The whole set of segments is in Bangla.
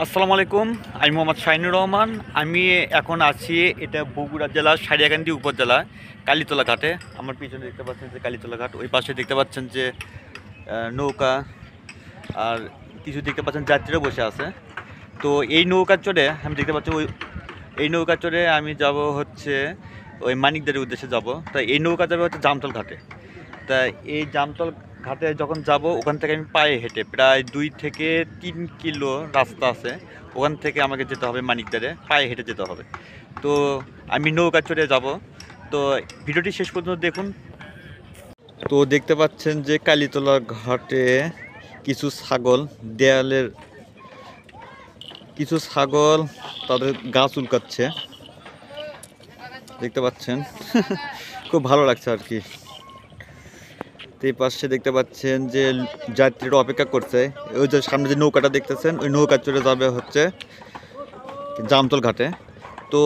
আসসালামু আলাইকুম। আমি মোহাম্মদ শাহিনুর রহমান। আমি এখন আছি এটা বগুড়া জেলার সারিয়াকান্দি উপজেলা কালীতলা ঘাটে। আমার পিছনে দেখতে পাচ্ছেন যে কালীতলা ঘাট, ওই পাশে দেখতে পাচ্ছেন যে নৌকা, আর কিছু দেখতে পাচ্ছেন যাত্রীরা বসে আছে। তো এই নৌকা চড়ে আমি দেখতে পাচ্ছি এই নৌকা চড়ে আমি যাব হচ্ছে ওই মানিকদারের উদ্দেশ্যে যাব। তাই এই নৌকা যাবে হচ্ছে জামতল ঘাটে। তা এই জামতল ঘাটে যখন যাব ওখান থেকে আমি পায়ে হেঁটে প্রায় 2 থেকে 3 কিলো রাস্তা আছে, ওখান থেকে আমাকে যেতে হবে মানিকদারে, পায়ে হেঁটে যেতে হবে। তো আমি নৌকা চড়ে যাব। তো ভিডিওটি শেষ পর্যন্ত দেখুন। তো দেখতে পাচ্ছেন যে কালীতলা ঘাটে কিছু ছাগল তাদের গা চুলকাচ্ছে, দেখতে পাচ্ছেন। খুব ভালো লাগছে আর কি। এই পাশে দেখতে পাচ্ছেন যে যাত্রীরা অপেক্ষা করছে। ওই যে সামনে যে নৌকাটা দেখতেছেন, ওই নৌকা চড়ে যাবে হচ্ছে জামতল ঘাটে। তো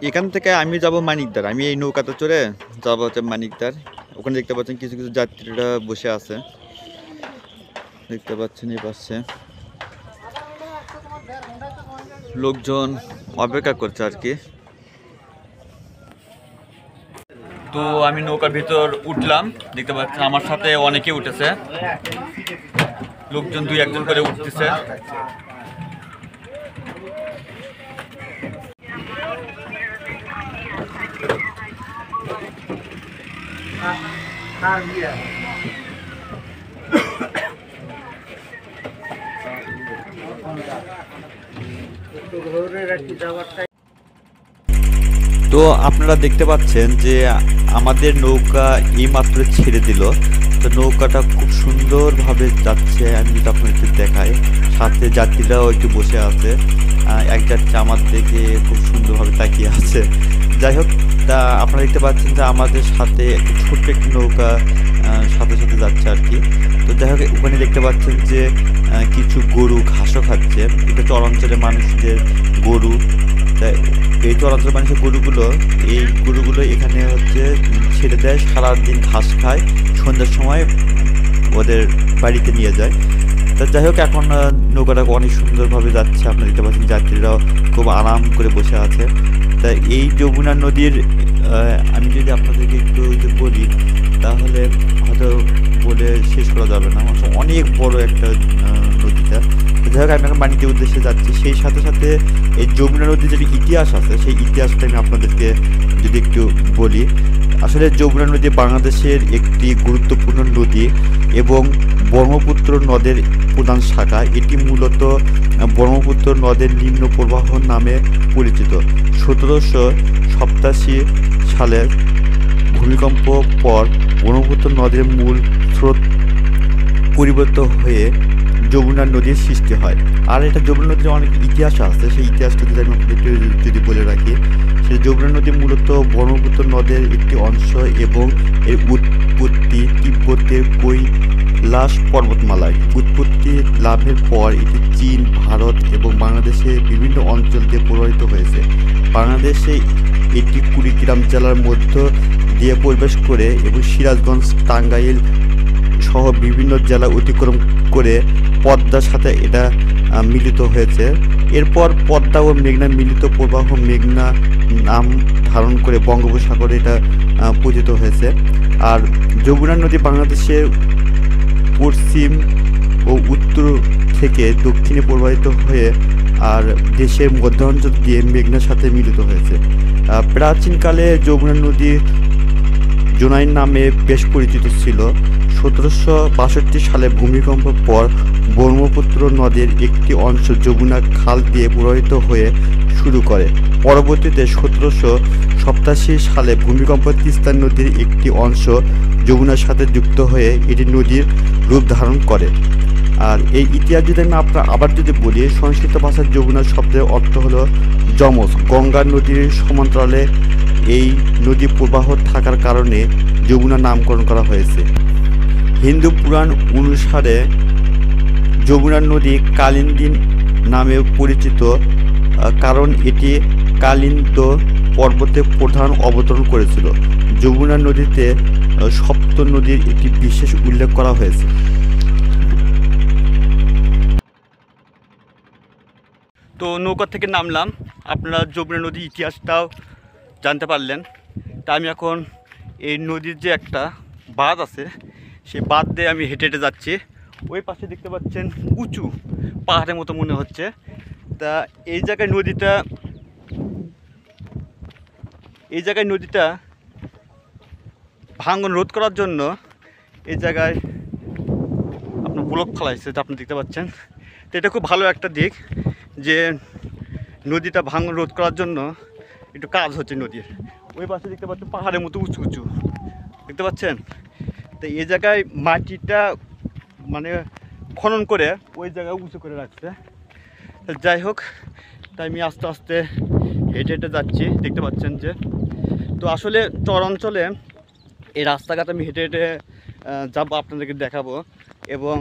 এখান থেকে আমি যাব মানিকদার। আমি এই নৌকাতে চড়ে যাব হচ্ছে মানিকদার। ওখানে দেখতে পাচ্ছেন কিছু কিছু যাত্রীরা বসে আছে, দেখতে পাচ্ছেন। এই পাশে লোকজন অপেক্ষা করছে আর কি। তো আমি নৌকার ভিতর উঠলাম, দেখতে পাচ্ছেন আমার সাথে অনেকে উঠেছে, লোকজন 2-1 জন করে উঠতেছে। তো আপনারা দেখতে পাচ্ছেন যে আমাদের নৌকা এইমাত্র ছেড়ে দিল। তো নৌকাটা খুব সুন্দরভাবে যাচ্ছে। আমি যদি আপনাদের দেখাই, সাথে যাত্রীরাও একটু বসে আছে। এক যাত্রী আমার দিকে খুব সুন্দরভাবে তাকিয়ে আছে। যাই হোক, তা আপনারা দেখতে পাচ্ছেন যে আমাদের সাথে একটু ছোট্ট একটি নৌকা সাথে সাথে যাচ্ছে আর কি। তো যাই হোক, ওখানে দেখতে পাচ্ছেন যে কিছু গরু ঘাসও খাচ্ছে। এটা চরাঞ্চলের মানুষদের গরু। তাই এই চরাঞ্চলের মানুষের গরুগুলো এখানে হচ্ছে ছেড়ে দেয়, সারাদিন ঘাস খায়, সন্ধ্যার সময় ওদের বাড়িতে নিয়ে যায়। তা যাই হোক, এখন নৌকাটা অনেক সুন্দরভাবে যাচ্ছে। আপনারা দেখতে পাচ্ছেন যাত্রীরাও খুব আরাম করে বসে আছে। তাই এই যমুনা নদীর আমি যদি আপনাদেরকে একটু বলি তাহলে হয়তো বলে শেষ করা যাবে না, অনেক বড় একটা নদীটা। যাই হোক, আমি এখন বাণিজ্যের উদ্দেশ্যে যাচ্ছি। সেই সাথে সাথে এই যমুনা নদীর যে ইতিহাস আছে, সেই ইতিহাসটা আমি আপনাদেরকে যদি একটু বলি। আসলে যমুনা নদী বাংলাদেশের একটি গুরুত্বপূর্ণ নদী এবং ব্রহ্মপুত্র নদের প্রধান শাখা। এটি মূলত ব্রহ্মপুত্র নদের নিম্ন প্রবাহ নামে পরিচিত। 1787 সালে ভূমিকম্প পর ব্রহ্মপুত্র নদের মূল স্রোত পরিবর্তিত হয়ে যমুনা নদীর সৃষ্টি হয়। আর এটা যমুনা নদীর অনেক ইতিহাস আছে, সেই ইতিহাসটা যদি আমি আপনাদের যদি বলে রাখি, সেই যমুনা নদী মূলত ব্রহ্মপুত্র নদের একটি অংশ এবং এর উৎপত্তি তিব্বতের কৈলাস পর্বতমালায়। উৎপত্তি লাভের পর এটি চীন, ভারত এবং বাংলাদেশের বিভিন্ন অঞ্চল দিয়ে প্রবাহিত হয়েছে। বাংলাদেশে এটি কুড়িগ্রাম জেলার মধ্য দিয়ে প্রবেশ করে এবং সিরাজগঞ্জ, টাঙ্গাইল সহ বিভিন্ন জেলা অতিক্রম করে পদ্মার সাথে এটা মিলিত হয়েছে। এরপর পদ্মা ও মেঘনা মিলিত প্রবাহ মেঘনা নাম ধারণ করে বঙ্গোপসাগরে এটা পতিত হয়েছে। আর যমুনা নদী বাংলাদেশের পশ্চিম ও উত্তর থেকে দক্ষিণে প্রবাহিত হয়ে আর দেশের মধ্যাঞ্চল দিয়ে মেঘনার সাথে মিলিত হয়েছে। প্রাচীনকালে যমুনা নদী জোনাই নামে বেশ পরিচিত ছিল। 1762 সালে ভূমিকম্পের পর ব্রহ্মপুত্র নদের একটি অংশ যমুনা খাল দিয়ে প্রবাহিত হয়ে শুরু করে। পরবর্তীতে 1787 সালে ভূমিকম্পে তিস্তা নদীর একটি অংশ যমুনার সাথে যুক্ত হয়ে এটি নদীর রূপ ধারণ করে। আর এই ইতিহাস যদি আমি আবার যদি বলি, সংস্কৃত ভাষার যমুনা শব্দের অর্থ হলো যমজ। গঙ্গা নদীর সমান্তরালে এই নদী প্রবাহ থাকার কারণে যমুনা নামকরণ করা হয়েছে। হিন্দু পুরাণ অনুসারে যমুনা নদী কালিন্দী নামে পরিচিত, কারণ এটি কালিন্দ পর্বতে প্রধান অবতরণ করেছিল। যমুনা নদীতে সপ্ত নদীর একটি বিশেষ উল্লেখ করা হয়েছে। তো নৌকা থেকে নামলাম, আপনারা যমুনা নদীর ইতিহাসটাও জানতে পারলেন। তা আমি এখন এই নদীর যে একটা বাঁধ আছে সেই বাঁধ দিয়ে আমি হেঁটে হেঁটে যাচ্ছি। ওই পাশে দেখতে পাচ্ছেন উঁচু পাহাড়ের মতো মনে হচ্ছে। তা এই জায়গায় নদীটা ভাঙন রোধ করার জন্য এই জায়গায় আপনার ব্লক ফেলা হয়েছে, যেটা আপনি দেখতে পাচ্ছেন। তো এটা খুব ভালো একটা দিক যে নদীটা ভাঙন রোধ করার জন্য একটু কাজ হচ্ছে নদীর। ওই পাশে দেখতে পাচ্ছেন পাহাড়ের মতো উঁচু উঁচু দেখতে পাচ্ছেন। তো এই জায়গায় মাটিটা মানে খনন করে ওই জায়গায় উঁচু করে রাখছে। যাই হোক, তাই আমি আস্তে আস্তে হেঁটে হেঁটে যাচ্ছি, দেখতে পাচ্ছেন যে। তো আসলে চর অঞ্চলে এই রাস্তাঘাট আমি হেঁটে হেঁটে যাবো, আপনাদেরকে দেখাবো। এবং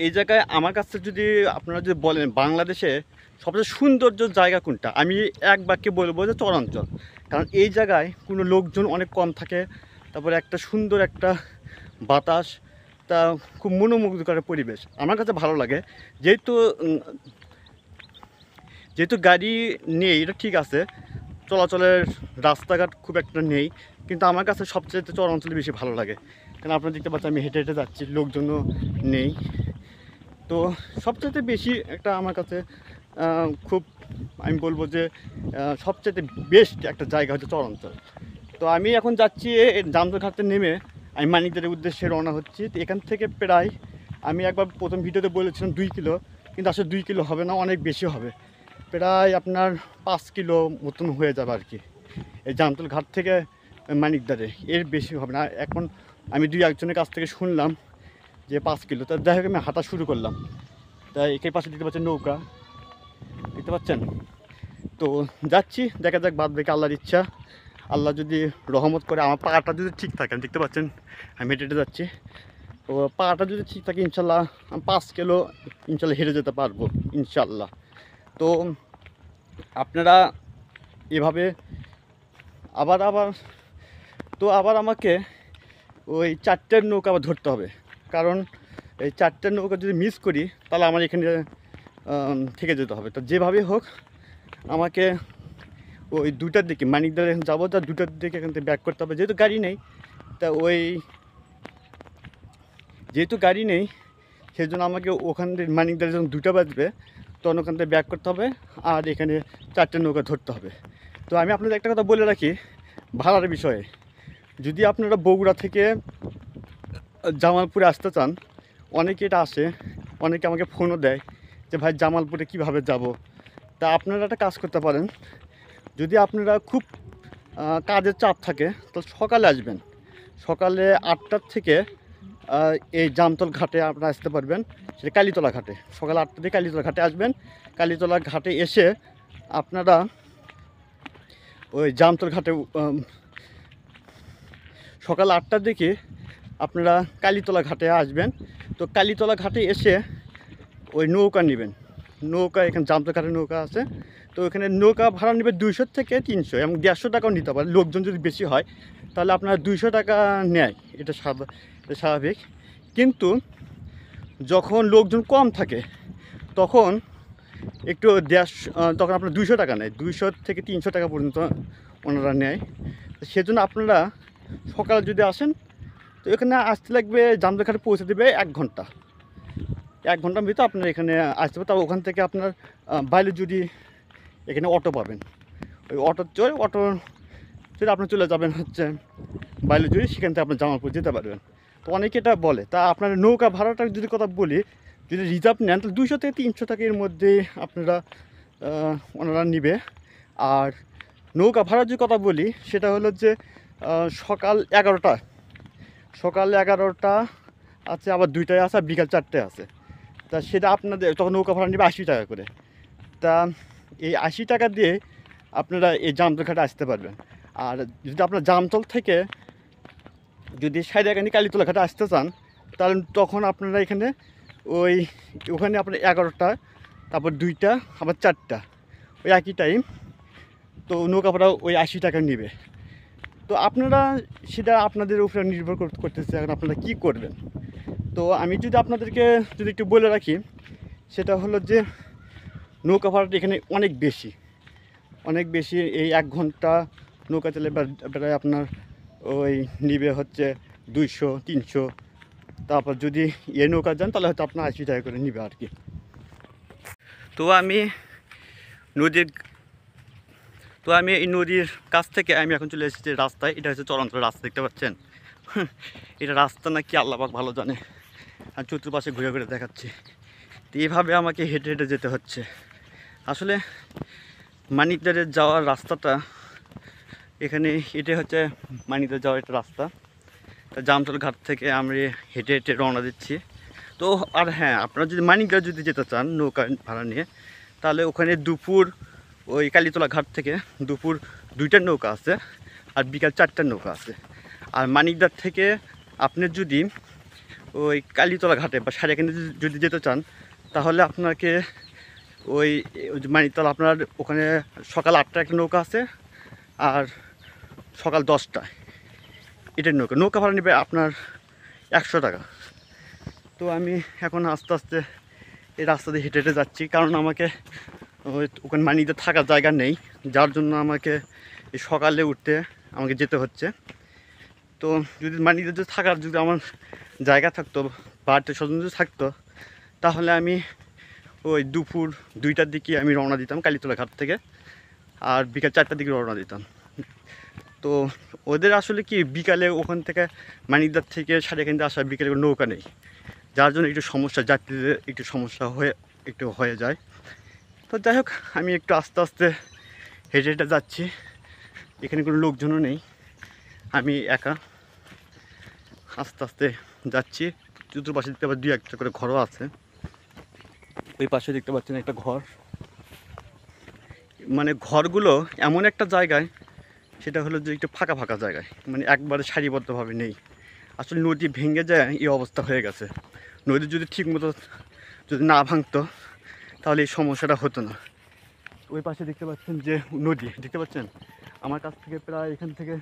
এই জায়গায় আমার কাছে যদি আপনারা যদি বলেন বাংলাদেশে সবচেয়ে সৌন্দর্য জায়গা কোনটা, আমি এক বাক্যে বলবো যে চরাঞ্চল। কারণ এই জায়গায় কোনো লোকজন অনেক কম থাকে, তারপরে একটা সুন্দর একটা বাতাস, তা খুব মনোমুগ্ধকর পরিবেশ আমার কাছে ভালো লাগে। যেহেতু গাড়ি নেই, এটা ঠিক আছে, চলাচলের রাস্তাঘাট খুব একটা নেই, কিন্তু আমার কাছে সবচেয়ে চরাঞ্চলে বেশি ভালো লাগে। কারণ আপনারা দেখতে পাচ্ছেন আমি হেঁটে হেঁটে যাচ্ছি, লোকজনও নেই। তো সবচেয়ে বেশি একটা আমার কাছে খুব আমি বলবো যে সবচেয়ে বেস্ট একটা জায়গা হচ্ছে চরাঞ্চল। তো আমি এখন যাচ্ছি জামতলঘাটে নেমে আমি মানিকদারের উদ্দেশ্যে রওনা হচ্ছি। তো এখান থেকে প্রায় আমি একবার প্রথম ভিডিওতে বলেছিলাম 2 কিলো, কিন্তু আসলে 2 কিলো হবে না, অনেক বেশি হবে। প্রায় আপনার 5 কিলো মতন হয়ে যাবে আর কি, এই জামতলঘাট থেকে মানিকদারে, এর বেশি হবে না। এখন আমি 2-1জনের কাছ থেকে শুনলাম যে 5 কিলো। তা যাই হোক, আমি হাঁটা শুরু করলাম। তাই একে পাশে দেখতে পাচ্ছেন নৌকা, দেখতে পাচ্ছেন। তো যাচ্ছি, দেখা যাক, বাদ দেখে আল্লাহর ইচ্ছা। আল্লাহ যদি রহমত করে, আমার পাটা যদি ঠিক থাকে, দেখতে পাচ্ছেন আমি হেঁটে হেঁটে যাচ্ছি, তো পাটা যদি ঠিক থাকে ইনশাল্লাহ আমি 5 কিলো ইনশাল্লাহ হেঁটে যেতে পারবো ইনশাল্লাহ। তো আপনারা এভাবে আবার আমাকে ওই 4টের নৌকা আবার ধরতে হবে। কারণ এই 4টের নৌকা যদি মিস করি তাহলে আমার এখানে থেকে যেতে হবে। তো যেভাবে হোক আমাকে ওই 2টার দিকে মানিকদারে যাবো, তার 2টার দিকে এখান থেকে ব্যাক করতে হবে। যেহেতু গাড়ি নেই সেই জন্য আমাকে ওখান থেকে মানিকদারে যখন 2টা বাজবে তখন ওখান থেকে ব্যাক করতে হবে, আর এখানে 4টে নৌকা ধরতে হবে। তো আমি আপনাদের একটা কথা বলে রাখি ভাড়ার বিষয়ে। যদি আপনারা বগুড়া থেকে জামালপুরে আসতে চান, অনেকে এটা আসে, অনেকে আমাকে ফোনও দেয় যে ভাই জামালপুরে কিভাবে যাব। তা আপনারা একটা কাজ করতে পারেন, যদি আপনারা খুব কাজের চাপ থাকে তো সকালে আসবেন, সকালে 8টার থেকে এই জামতল ঘাটে আপনারা আসতে পারবেন, সেটা কালীতলা ঘাটে। সকাল 8টা থেকে কালীতলা ঘাটে আসবেন। কালীতলা ঘাটে এসে আপনারা ওই জামতল ঘাটে সকাল 8টার দিকে আপনারা কালীতলা ঘাটে আসবেন। তো কালীতলা ঘাটে এসে ওই নৌকা নেবেন, নৌকা এখানে জামতল ঘাটে নৌকা আছে। তো এখানে নৌকা ভাড়া নেবে 200 থেকে 300 এবং 150 টাকাও নিতে পারে। লোকজন যদি বেশি হয় তাহলে আপনার 200 টাকা নেয়, এটা স্বাভাবিক। কিন্তু যখন লোকজন কম থাকে তখন একটু তখন আপনার 200 টাকা নেয়, 200 থেকে 300 টাকা পর্যন্ত ওনারা নেয়। সেজন্য আপনারা সকালে যদি আসেন তো এখানে আসতে লাগবে, জামতল ঘাটে পৌঁছে দেবে 1 ঘন্টা, 1 ঘন্টার ভিতরে আপনার এখানে আসতে হবে। তাও ওখান থেকে আপনার বাইলুজুড়ি এখানে অটো পাবেন, ওই অটো চলে আপনার চলে যাবেন হচ্ছে বাইলুজুড়ি, সেখান থেকে আপনার জামালপুর যেতে পারবেন। তো অনেকে এটা বলে। তা আপনার নৌকা ভাড়াটা যদি কথা বলি, যদি রিজার্ভ নেন তাহলে 200 থেকে 300 টাকার মধ্যে আপনারা ওনারা নিবে। আর নৌকা ভাড়ার যদি কথা বলি সেটা হলো যে সকাল 11টা আছে, আবার 2টায় আছে, আর বিকাল 4টায় আছে। তা সেটা আপনাদের তখন নৌকা ভাড়া নেবে 80 টাকা করে। তা এই 80 টাকা দিয়ে আপনারা এই জামতল ঘাটে আসতে পারবেন। আর যদি আপনার জামতল থেকে যদি সাইডাকানি কালীতলা ঘাটে আসতে চান তাহলে তখন আপনারা এখানে ওখানে আপনার 11টা, তারপর 2টা, আবার 4টা, ওই একই টাইম। তো নৌকা ভাড়া ওই 80 টাকা নেবে। তো আপনারা সেটা আপনাদের উপরে নির্ভর করতেছে এখন আপনারা কী করবেন। তো আমি যদি আপনাদেরকে একটু বলে রাখি, সেটা হলো যে নৌকা ভাড়াটা এখানে অনেক বেশি, এই 1 ঘন্টা নৌকা চলে প্রায় আপনার ওই নিবে হচ্ছে 200-300। তারপর যদি নৌকা যান তাহলে হয়তো আপনার 80 টাকা করে নিবে আর কি। তো আমি এই নদীর কাছ থেকে আমি এখন চলে এসেছি রাস্তায়। এটা হচ্ছে চরাঞ্চল রাস্তা, দেখতে পাচ্ছেন। এটা রাস্তা নাকি আল্লাহ পাক ভালো জানে। আর চতুর্পাশে ঘুরে ঘুরে দেখাচ্ছি। তো এইভাবে আমাকে হেঁটে হেঁটে যেতে হচ্ছে। আসলে মানিকদারে যাওয়ার রাস্তাটা এখানে, এটা হচ্ছে মানিকদার যাওয়ার একটা রাস্তা। তা জামতল ঘাট থেকে আমি হেঁটে হেঁটে রওনা দিচ্ছি। তো আর হ্যাঁ, আপনারা যদি মানিকদার যদি যেতে চান নৌকা ভাড়া নিয়ে, তাহলে ওখানে দুপুর ওই কালীতলা ঘাট থেকে দুপুর 2টার নৌকা আছে, আর বিকাল 4টার নৌকা আছে। আর মানিকদার থেকে আপনি যদি ওই কালীতলা ঘাটে বা সারিয়াখানে যদি যেতে চান, তাহলে আপনাকে ওই মানিকতলা আপনার ওখানে সকাল 8টায় একটা নৌকা আছে, আর সকাল 10টায় এটার নৌকা ভাড়া নেবে আপনার 100 টাকা। তো আমি এখন আস্তে আস্তে এই রাস্তা দিয়ে হেঁটে হেঁটে যাচ্ছি, কারণ আমাকে ওখানে মানিকতে থাকার জায়গা নেই, যার জন্য আমাকে এই সকালে উঠতে আমাকে যেতে হচ্ছে। তো যদি মানিকতে যদি থাকার যদি আমার জায়গা থাকতো বা স্বজন যদি থাকতো, তাহলে আমি ওই দুপুর 2টার দিকে আমি রওনা দিতাম কালীতলা ঘাট থেকে, আর বিকাল 4টার দিকে রওনা দিতাম। তো ওদের আসলে কি বিকালে ওখান থেকে মানিকদার থেকে সারিয়াখানিতে আসা বিকালে নৌকা নেই, যার জন্য একটু সমস্যা, যাত্রীদের একটু সমস্যা হয়ে যায়। তো যাই হোক, আমি একটু আস্তে আস্তে হেঁটে হেঁটে যাচ্ছি। এখানে কোনো লোকজনও নেই, আমি একা আস্তে আস্তে যাচ্ছি। চতুর্পাশে দেখতে পাচ্ছি 2-1টা করে ঘরও আছে। ওই পাশে দেখতে পাচ্ছেন একটা ঘর, মানে ঘরগুলো এমন একটা জায়গায়, সেটা হলো যে একটু ফাঁকা ফাঁকা জায়গায়, মানে একবারে সারিবদ্ধভাবে নেই। আসলে নদী ভেঙে যায় এই অবস্থা হয়ে গেছে। নদী যদি ঠিকমতো যদি না ভাঙতো, তাহলে এই সমস্যাটা হতো না। ওই পাশে দেখতে পাচ্ছেন যে নদী, দেখতে পাচ্ছেন আমার কাছ থেকে প্রায় এখান থেকে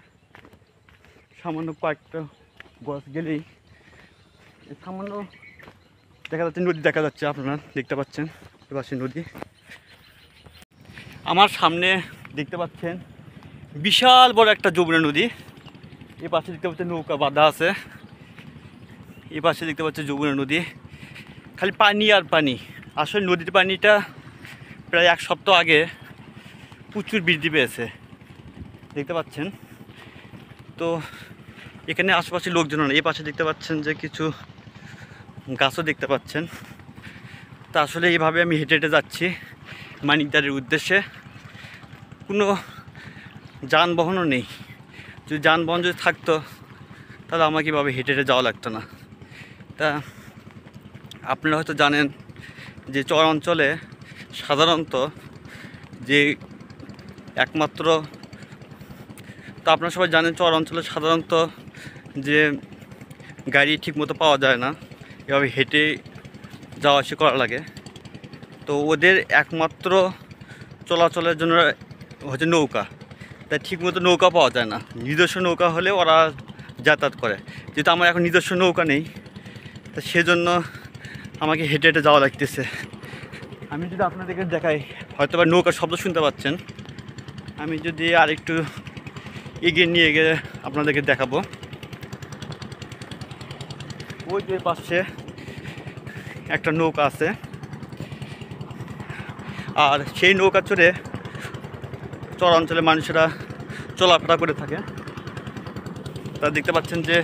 সামান্য কয়েকটা গজ গেলেই সামান্য দেখা যাচ্ছে নদী দেখা যাচ্ছে। আপনারা দেখতে পাচ্ছেন ওই পাশে নদী। আমার সামনে দেখতে পাচ্ছেন বিশাল বড় একটা যমুনা নদী। এই পাশে দেখতে পাচ্ছেন নৌকা বাঁধা আছে। এই পাশে দেখতে পাচ্ছেন যমুনা নদী, খালি পানি আর পানি। আসলে নদীর পানিটা প্রায় 1 সপ্তাহ আগে প্রচুর বৃদ্ধি পেয়েছে, দেখতে পাচ্ছেন। তো এখানে আশেপাশে লোকজন না। এই পাশে দেখতে পাচ্ছেন যে কিছু গাছও দেখতে পাচ্ছেন। তা আসলে এইভাবে আমি হেঁটে হেঁটে যাচ্ছি মানিকদারের উদ্দেশ্যে। কোনো যানবাহনও নেই। যদি যানবাহন যদি থাকতো, তাহলে আমাকে এভাবে হেঁটে হেঁটে যাওয়া লাগতো না। তা আপনারা হয়তো জানেন যে চর অঞ্চলে সাধারণত যে একমাত্র, তো আপনারা সবাই জানেন চর অঞ্চলে সাধারণত যে গাড়ি ঠিকমতো পাওয়া যায় না, এভাবে হেঁটে যাওয়া আসা করা লাগে। তো ওদের একমাত্র চলাচলের জন্য হচ্ছে নৌকা। তাই ঠিকমতো নৌকা পাওয়া যায় না। নিজস্ব নৌকা হলে ওরা যাতায়াত করে, যেহেতু আমার এখন নিজস্ব নৌকা নেই, তা সেজন্য আমাকে হেঁটে হেঁটে যাওয়া লাগতেছে। আমি যদি আপনাদেরকে দেখাই, হয়তো বা নৌকার শব্দ শুনতে পাচ্ছেন। আমি যদি আর একটু এগিয়ে নিয়ে গিয়ে আপনাদেরকে দেখাবো। ওই যে পাশে একটা নৌকা আছে, আর সেই নৌকা চড়ে চর অঞ্চলের মানুষেরা চলাফেরা করে থাকে। তা দেখতে পাচ্ছেন যে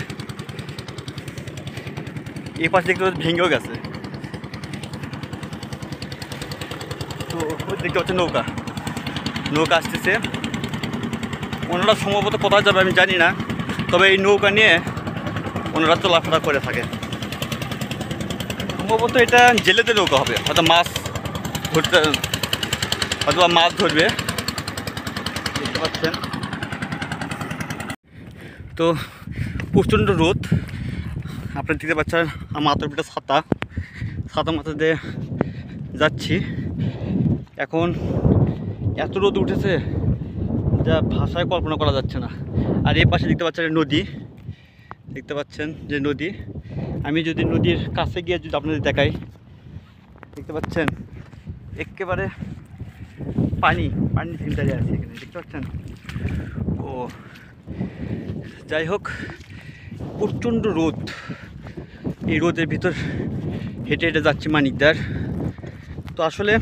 এই পাশে দেখতে পাচ্ছেন ভেঙেও গেছে। তো দেখতে পাচ্ছেন নৌকা আসতেছে। ওনারা সম্ভবত কোথায় যাবে আমি জানি না, তবে এই নৌকা নিয়ে ওনারা চলাফেরা করে থাকে। সম্ভবত এটা জেলেদের নৌকা হবে, হয়তো মাছ ধরতে, হয়তো মাছ ধরবে। দেখতে পাচ্ছেন তো প্রচণ্ড রোদ। আপনারা দেখতে পাচ্ছেন আমার মাথার পিঠে ছাতা মাথা দিয়ে যাচ্ছি। এখন এত রোদ উঠেছে যা ভাষায় কল্পনা করা যাচ্ছে না। আর এই পাশে দেখতে পাচ্ছেন নদী, দেখতে পাচ্ছেন যে নদী। আমি যদি নদীর কাছে গিয়ে যদি আপনাদের দেখাই, দেখতে পাচ্ছেন একেবারে পানির সিন দাঁড়িয়ে আছে এখানে, দেখতে পাচ্ছেন। ও যাই হোক, প্রচণ্ড রোদ, এই রোদের ভিতর হেঁটে হেঁটে যাচ্ছি মানিকদার। তো আসলে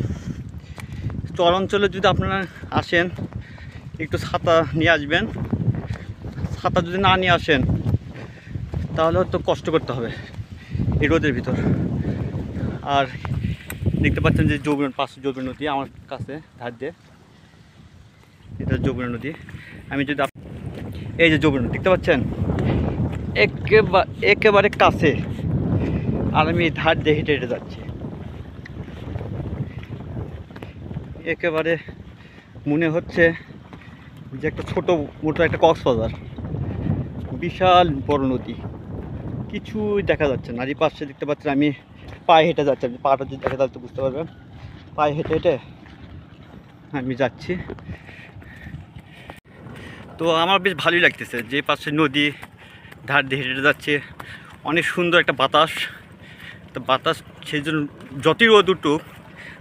চর অঞ্চলে যদি আপনারা আসেন একটু ছাতা নিয়ে আসবেন, ছাতা যদি না নিয়ে আসেন তাহলে হয়তো কষ্ট করতে হবে এই রোদের ভিতর। আর দেখতে পাচ্ছেন যে পাশে যমুনা নদী আমার কাছে ধার দিয়ে, এটা যমুনা নদী। আমি যদি এই যে যমুনা দেখতে পাচ্ছেন একেবারে কাছে, আর আমি ধার দিয়ে হেঁটে হেঁটে যাচ্ছি। একেবারে মনে হচ্ছে যে একটা ছোটো মোটো একটা কক্সবাজার, বিশাল বড় নদী, কিছুই দেখা যাচ্ছে না। আর এই পাশে দেখতে পাচ্ছেন আমি পায়ে হেঁটে যাচ্ছি, আপনি পাটা যদি দেখা যাচ্ছে বুঝতে পারবেন। পায়ে হেঁটে হেঁটে আমি যাচ্ছি। তো আমার বেশ ভালোই লাগতেছে যে পাশে নদী, ধার দিয়ে হেঁটে যাচ্ছে, অনেক সুন্দর একটা বাতাস। তো বাতাস সেই জন্য যতই রোদ উঠুক,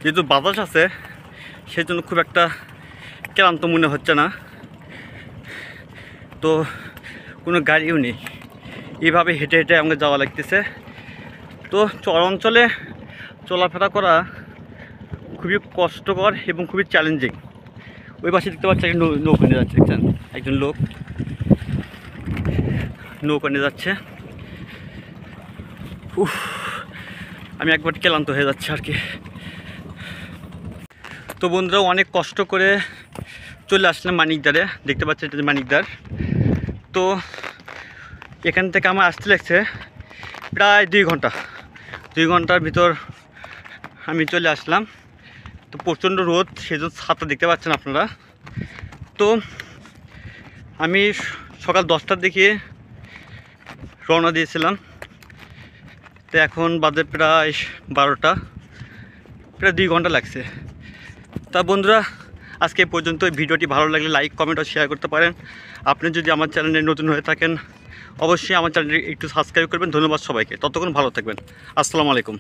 যেহেতু বাতাস আছে সেই জন্য খুব একটা ক্লান্ত মনে হচ্ছে না। তো কোনো গাড়িও নেই, এইভাবে হেঁটে হেঁটে আমাকে যাওয়া লাগতেছে। তো চর অঞ্চলে চলাফেরা করা খুবই কষ্টকর এবং খুবই চ্যালেঞ্জিং। ওই পাশে দেখতে পাচ্ছি একটা নৌকা নিয়ে যাচ্ছে, দেখছেন একজন লোক নৌকা নিয়ে যাচ্ছে। উফ, আমি একবার ক্লান্ত হয়ে যাচ্ছি আর কি। তো বন্ধুরা অনেক কষ্ট করে চলে আসলাম মানিকদারে, দেখতে পাচ্ছি এটা মানিকদার। তো এখান থেকে আমার আসতে লাগছে প্রায় 2 ঘন্টা। 2 ঘন্টার ভিতর আমি চলে আসলাম। তো প্রচণ্ড রোদ, সেজন্য ছাতা দেখতে পাচ্ছেন আপনারা। তো আমি সকাল 10টার দিকে রওনা দিয়েছিলাম, তো এখন বাজে প্রায় 12টা, প্রায় 2 ঘন্টা লাগছে। তা বন্ধুরা আজকে এই পর্যন্ত। ভিডিওটি ভালো লাগলে লাইক, কমেন্ট ও শেয়ার করতে পারেন। আপনি যদি আমার চ্যানেলে নতুন হয়ে থাকেন অবশ্যই আমার চ্যানেলটি একটু সাবস্ক্রাইব করবেন। ধন্যবাদ সবাইকে, ততক্ষণ ভালো থাকবেন। আসসালামু আলাইকুম।